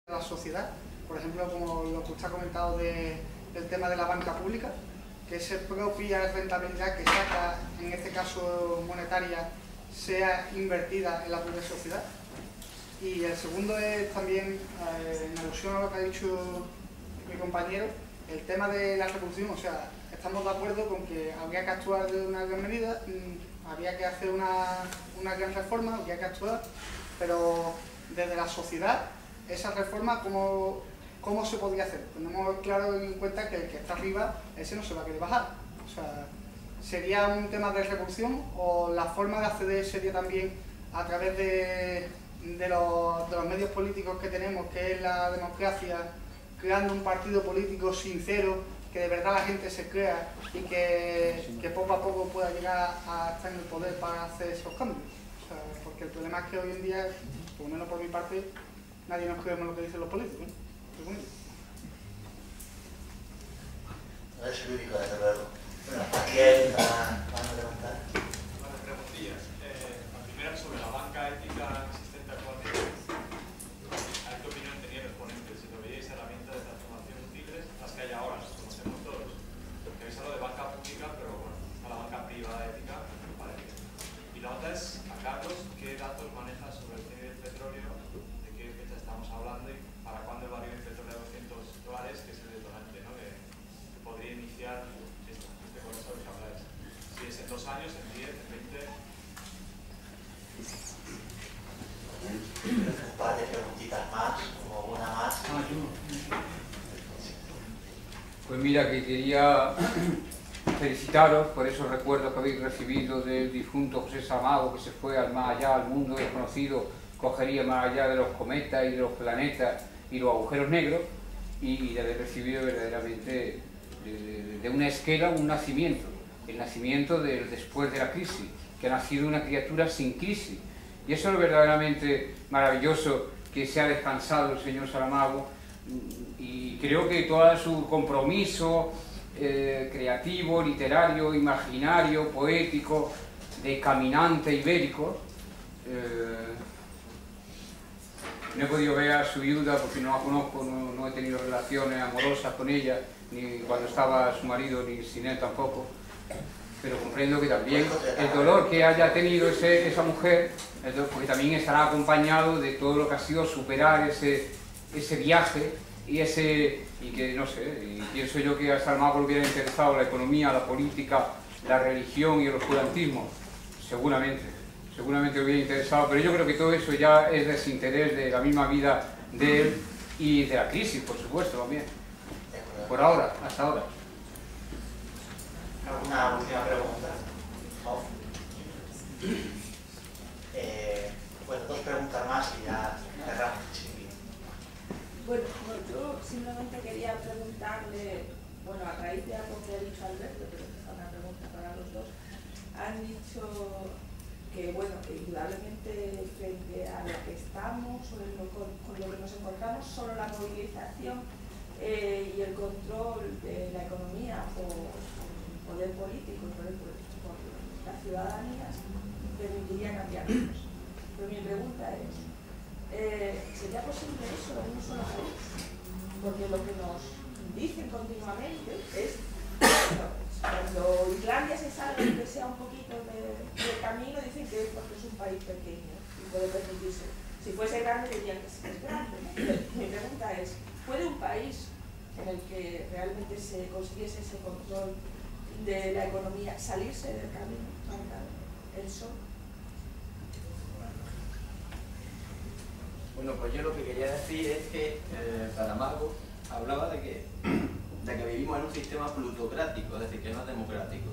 la sociedad, por ejemplo, como lo que usted ha comentado del tema de la banca pública, que esa propia rentabilidad que saca, en este caso monetaria, sea invertida en la propia sociedad. Y el segundo es también, en alusión a lo que ha dicho mi compañero, el tema de la revolución. O sea, estamos de acuerdo con que habría que actuar de una gran medida, habría que hacer una gran reforma, habría que actuar, pero desde la sociedad, esa reforma, ¿cómo se podría hacer? Tenemos claro en cuenta que el que está arriba, ese no se va a querer bajar. O sea, ¿sería un tema de revolución o la forma de acceder sería también a través de los medios políticos que tenemos, que es la democracia, creando un partido político sincero, que de verdad la gente se crea y que poco a poco pueda llegar a estar en el poder para hacer esos cambios? O sea, porque el problema es que hoy en día, por lo menos por mi parte, nadie nos creemos lo que dicen los políticos, ¿no? No es el único, desde luego. Bueno, aquí hay una pregunta. Varias preguntillas. La primera sobre la banca ética existente actualmente. ¿A qué opinión tenía el ponente? Si lo veíais herramientas de transformación útiles, las que hay ahora, las conocemos todos. Porque habéis hablado de banca pública, pero bueno, a la banca privada ética, me parece. Y la otra es, a Carlos, ¿qué datos manejas sobre el precio del petróleo? ¿De qué fecha estamos hablando? Y para cuándo el barril del petróleo a $200, que es el detonante, ¿no? Que podría iniciar este proceso que habláis. Si es en 2 años, en 10, en 20. Un par de preguntitas más, como una más. Pues mira, que quería felicitaros por esos recuerdos que habéis recibido del difunto José Saramago, que se fue al más allá, al mundo desconocido, cogería más allá de los cometas y de los planetas y los agujeros negros, y de haber recibido verdaderamente de una esquela un nacimiento, el nacimiento del después de la crisis, que ha nacido una criatura sin crisis. Y eso es verdaderamente maravilloso, que se ha descansado el señor Saramago, y creo que todo su compromiso creativo, literario, imaginario, poético, de caminante ibérico. No he podido ver a su viuda porque no la conozco, no he tenido relaciones amorosas con ella, ni cuando estaba su marido, ni sin él tampoco. Pero comprendo que también el dolor que haya tenido esa mujer, porque también estará acompañado de todo lo que ha sido superar ese viaje y que no sé, y pienso yo que a Saramago le hubiera interesado la economía, la política, la religión y el oscurantismo, seguramente le hubiera interesado, pero yo creo que todo eso ya es desinterés de la misma vida de él y de la crisis, por supuesto, también. Por ahora, hasta ahora. ¿Alguna última pregunta? No. Bueno, 2 preguntas más y ya cerramos. Bueno, yo simplemente quería preguntarle, bueno, a raíz de algo que ha dicho Alberto, pero es una pregunta para los dos. Han dicho que, bueno, que indudablemente frente a lo que estamos, con lo que nos encontramos, solo la movilización y el control de la economía por el poder político, por las ciudadanías, permitiría cambiar cosas. Pero mi pregunta es, ¿sería posible eso en un solo país? Porque lo que nos dicen continuamente es, cuando Islandia se salga y que sea un poquito de camino, dicen que es porque es un país pequeño y puede permitirse. Si fuese grande dirían que es grande, ¿no? Mi pregunta es, ¿puede un país en el que realmente se consiguiese ese control de la economía salirse del camino marcado, el sol? Bueno, pues yo lo que quería decir es que Saramago hablaba de que vivimos en un sistema plutocrático, es decir, que no es democrático.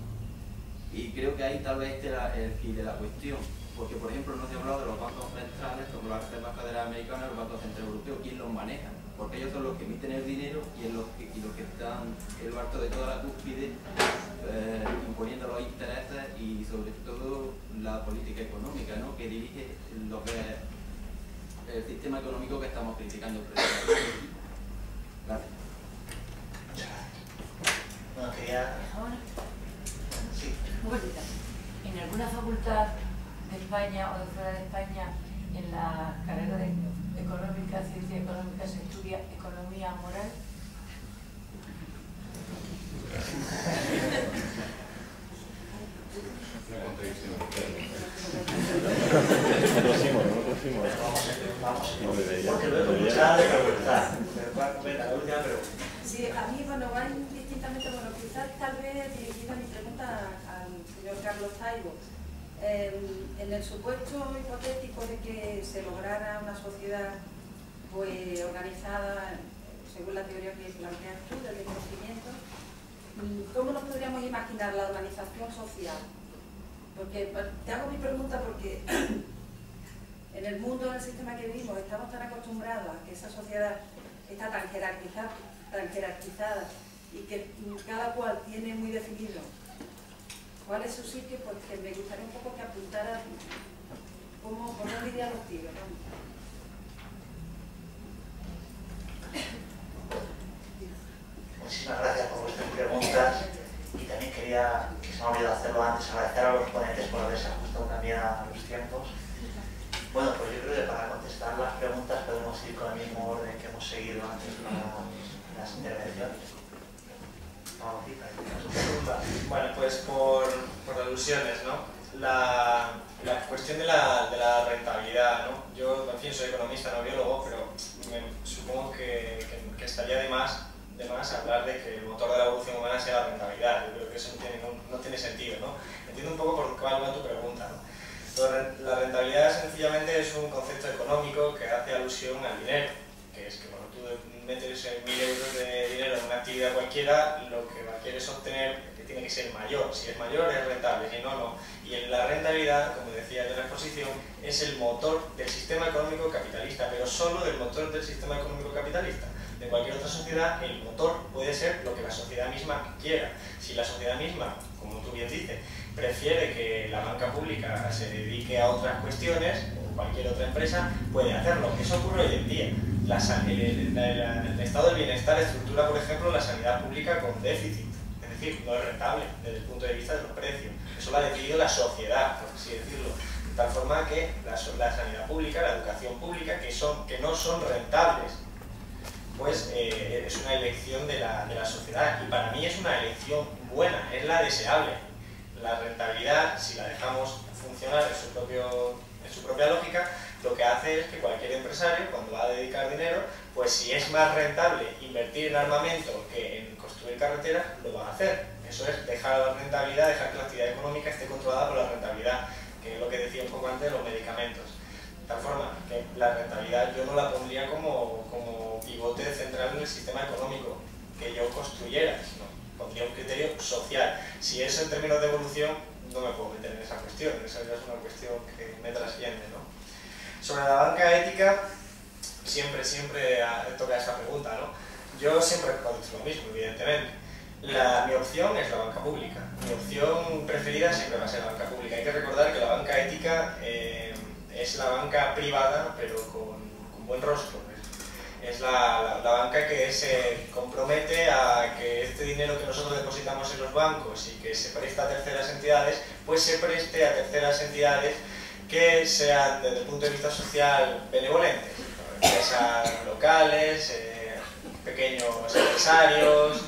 Y creo que ahí tal vez esté el quid de la cuestión, porque por ejemplo no se ha hablado de los bancos centrales, como las reservas federales americanas, los bancos centrales europeos, ¿quién los maneja? Porque ellos son los que emiten el dinero y los que están en lo alto de toda la cúspide, imponiendo los intereses y sobre todo la política económica, ¿no? Que dirige lo que es el sistema económico que estamos criticando. Gracias. Bueno, quería... Sí. En alguna facultad de España o de fuera de España, en la carrera de económica, ciencia económica, se estudia economía moral. Porque lo he escuchado de preguntar. Venga, la última pregunta. Sí, a mí, bueno, va indistintamente, bueno, quizás tal vez dirigida mi pregunta al señor Carlos Taibo. En el supuesto hipotético de que se lograra una sociedad pues organizada según la teoría que planteas tú del desconocimiento, ¿cómo nos podríamos imaginar la organización social? Porque te hago mi pregunta porque en el mundo, en el sistema que vivimos, estamos tan acostumbrados a que esa sociedad está tan jerarquizada y que cada cual tiene muy definido cuál es su sitio, pues que me gustaría un poco que apuntara por dónde irían los tiros, ¿no? Muchísimas gracias por vuestras preguntas y también quería, que se me ha olvidado hacerlo antes, agradecer a los ponentes por haberse ajustado también a los tiempos. Bueno, pues yo creo que para contestar las preguntas podemos ir con el mismo orden que hemos seguido antes con las intervenciones. Bueno, pues por alusiones, ¿no? La cuestión de la rentabilidad, ¿no? Yo, en fin, soy economista, no biólogo, pero supongo que estaría de más hablar de que el motor de la evolución humana sea la rentabilidad. Yo creo que eso no tiene sentido, ¿no? Entiendo un poco por cuál va tu pregunta, ¿no? La rentabilidad sencillamente es un concepto económico que hace alusión al dinero, que es que cuando tú metes 1.000 euros de dinero en una actividad cualquiera, lo que quieres obtener tiene que ser mayor. Si es mayor es rentable, si no, no. Y en la rentabilidad, como decía en la exposición, es el motor del sistema económico capitalista, pero solo del motor del sistema económico capitalista. De cualquier otra sociedad, el motor puede ser lo que la sociedad misma quiera. Si la sociedad misma, como tú bien dices, prefiere que la banca pública se dedique a otras cuestiones, o cualquier otra empresa, puede hacerlo. Eso ocurre hoy en día. El estado del bienestar estructura, por ejemplo, la sanidad pública con déficit. Es decir, no es rentable desde el punto de vista de los precios. Eso lo ha decidido la sociedad, por así decirlo. De tal forma que la sanidad pública, la educación pública, que no son rentables, pues es una elección de la sociedad. Y para mí es una elección buena, es la deseable. La rentabilidad, si la dejamos funcionar en su propia lógica, lo que hace es que cualquier empresario, cuando va a dedicar dinero, pues si es más rentable invertir en armamento que en construir carreteras, lo va a hacer. Eso es dejar la rentabilidad, dejar que la actividad económica esté controlada por la rentabilidad, que es lo que decía un poco antes de los medicamentos. De tal forma que la rentabilidad yo no la pondría como pivote central en el sistema económico que yo construyera, sino pondría un criterio social. Si es en términos de evolución, no me puedo meter en esa cuestión, esa ya es una cuestión que me trasciende, ¿no? Sobre la banca ética, siempre toca esa pregunta, ¿no? Yo siempre contesto lo mismo, evidentemente. Mi opción es la banca pública. Mi opción preferida siempre va a ser la banca pública. Hay que recordar que la banca ética es la banca privada, pero con buen rostro. Es la banca que se compromete a que este dinero que nosotros depositamos en los bancos y que se presta a terceras entidades, pues se preste a terceras entidades que sean desde el punto de vista social benevolentes, empresas locales, pequeños empresarios,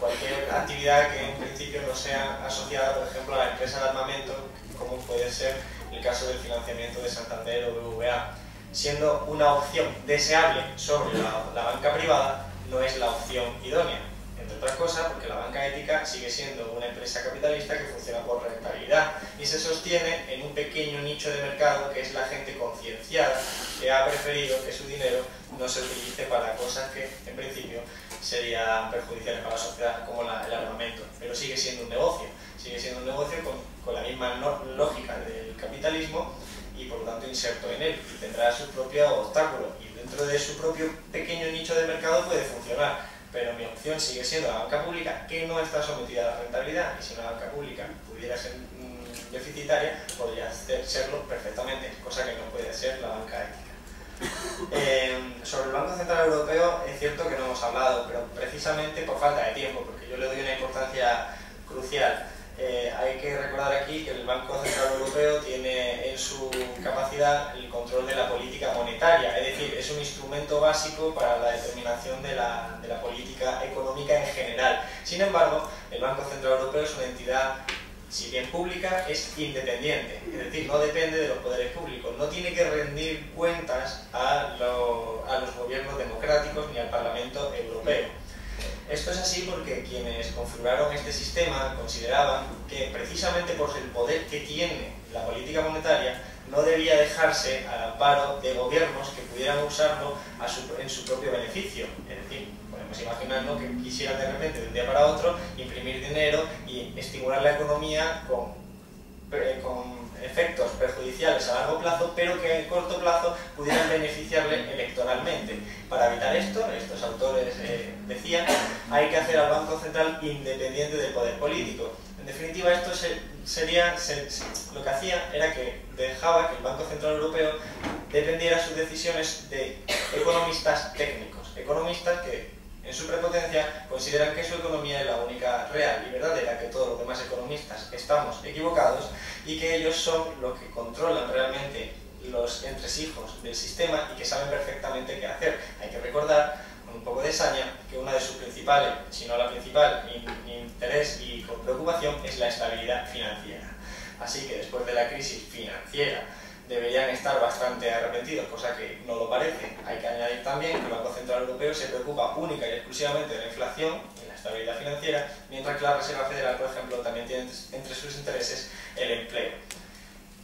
cualquier actividad que en principio no sea asociada, por ejemplo, a la empresa de armamento, como puede ser el caso del financiamiento de Santander o BBVA. Siendo una opción deseable sobre la banca privada, no es la opción idónea. Entre otras cosas, porque la banca ética sigue siendo una empresa capitalista que funciona por rentabilidad y se sostiene en un pequeño nicho de mercado que es la gente concienciada que ha preferido que su dinero no se utilice para cosas que en principio serían perjudiciales para la sociedad, como el armamento. Pero sigue siendo un negocio con la misma lógica del capitalismo y por lo tanto inserto en él y tendrá sus propios obstáculos y dentro de su propio pequeño nicho de mercado puede funcionar, pero mi opción sigue siendo la banca pública, que no está sometida a la rentabilidad, y si una banca pública pudiera ser deficitaria, podría serlo perfectamente, cosa que no puede ser la banca ética. Sobre el Banco Central Europeo es cierto que no hemos hablado, pero precisamente por falta de tiempo, porque yo le doy una importancia crucial. Hay que recordar aquí que el Banco Central Europeo tiene en su capacidad el control de la política monetaria, es decir, es un instrumento básico para la determinación de la política económica en general. Sin embargo, el Banco Central Europeo es una entidad, si bien pública, es independiente, es decir, no depende de los poderes públicos, no tiene que rendir cuentas a los gobiernos democráticos ni al Parlamento Europeo. Esto es así porque quienes configuraron este sistema consideraban que precisamente por el poder que tiene la política monetaria no debía dejarse al amparo de gobiernos que pudieran usarlo en su propio beneficio. Es decir, podemos imaginarnos que quisieran de repente, de un día para otro, imprimir dinero y estimular la economía con efectos perjudiciales a largo plazo, pero que en corto plazo pudieran beneficiarle electoralmente. Para evitar esto, estos autores decían, hay que hacer al Banco Central independiente del poder político. En definitiva, esto lo que hacía era que dejaba que el Banco Central Europeo dependiera sus decisiones de economistas técnicos, economistas que en su prepotencia consideran que su economía es la única real y verdadera, que todos los demás economistas estamos equivocados y que ellos son los que controlan realmente los entresijos del sistema y que saben perfectamente qué hacer. Hay que recordar, con un poco de saña, que una de sus principales, si no la principal, interés y preocupación es la estabilidad financiera. Así que después de la crisis financiera deberían estar bastante arrepentidos, cosa que no lo parece. Hay que añadir también que el Banco Central Europeo se preocupa única y exclusivamente de la inflación y la estabilidad financiera, mientras que la Reserva Federal, por ejemplo, también tiene entre sus intereses el empleo.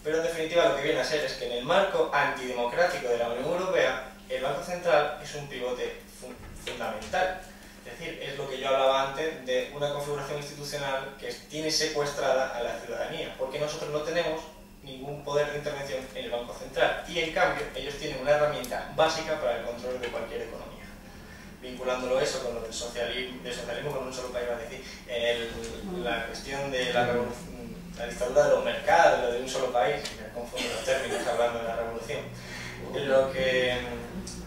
Pero en definitiva lo que viene a ser es que en el marco antidemocrático de la Unión Europea, el Banco Central es un pivote fundamental. Es decir, es lo que yo hablaba antes de una configuración institucional que tiene secuestrada a la ciudadanía, porque nosotros no tenemos ningún poder de intervención en el Banco Central y en cambio ellos tienen una herramienta básica para el control de cualquier economía. Vinculándolo eso con lo del socialismo con un solo país, es decir, la cuestión de la dictadura de los mercados, lo de un solo país, me confundo los términos hablando de la revolución.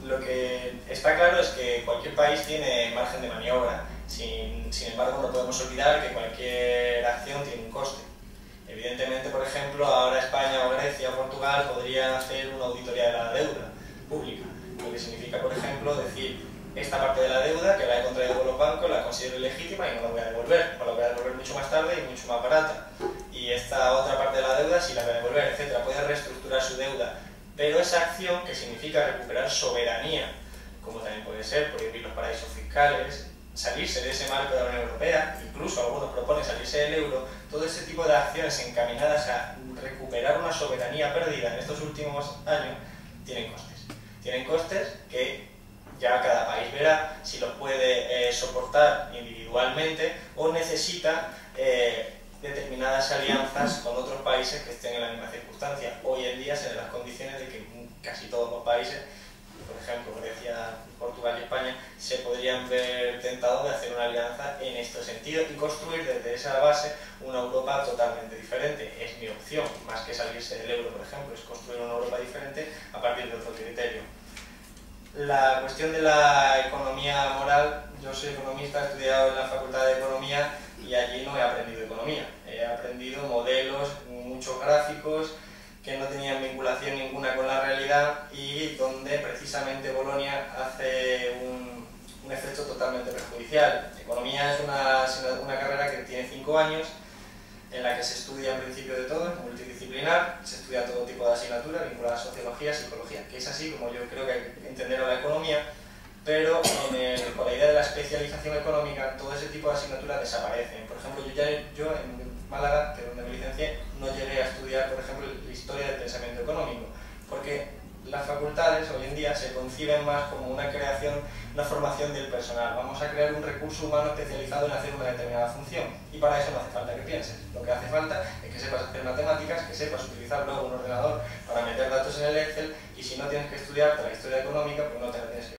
Lo que está claro es que cualquier país tiene margen de maniobra, sin embargo no podemos olvidar que cualquier acción tiene un coste. Evidentemente, por ejemplo, ahora España o Grecia o Portugal podrían hacer una auditoría de la deuda pública, lo que significa, por ejemplo, decir esta parte de la deuda que la he contraído con los bancos la considero ilegítima y no la voy a devolver, o la voy a devolver mucho más tarde y mucho más barata. Y esta otra parte de la deuda sí la voy a devolver, etc. Puede reestructurar su deuda, pero esa acción que significa recuperar soberanía, como también puede ser prohibir los paraísos fiscales, salirse de ese marco de la Unión Europea, incluso algunos proponen salirse del euro, todo ese tipo de acciones encaminadas a recuperar una soberanía perdida en estos últimos años, tienen costes. Tienen costes que ya cada país verá si los puede soportar individualmente o necesita determinadas alianzas con otros países que estén en la misma circunstancia. Hoy en día se dan las condiciones de que casi todos los países, por ejemplo Grecia, Portugal y España, se podrían ver tentados de hacer una alianza en este sentido y construir desde esa base una Europa totalmente diferente. Es mi opción, más que salirse del euro, por ejemplo, es construir una Europa diferente a partir de otro criterio. La cuestión de la economía moral, yo soy economista, he estudiado en la Facultad de Economía y allí no he aprendido economía, he aprendido modelos, muchos gráficos que no tenían vinculación ninguna con la realidad y donde precisamente Bolonia hace un efecto totalmente perjudicial. Economía es una carrera que tiene 5 años, en la que se estudia en principio de todo, es multidisciplinar, se estudia todo tipo de asignaturas vinculadas a sociología, psicología, que es así como yo creo que hay que entender a la economía, pero con la idea de la especialización económica, todo ese tipo de asignaturas desaparecen. Por ejemplo, yo en Málaga, que es donde me licencié, no llegué a estudiar, por ejemplo, la historia del pensamiento económico, porque las facultades hoy en día se conciben más como una creación, una formación del personal. Vamos a crear un recurso humano especializado en hacer una determinada función y para eso no hace falta que pienses. Lo que hace falta es que sepas hacer matemáticas, que sepas utilizar luego un ordenador para meter datos en el Excel y si no tienes que estudiar la historia económica, pues no te la tienes que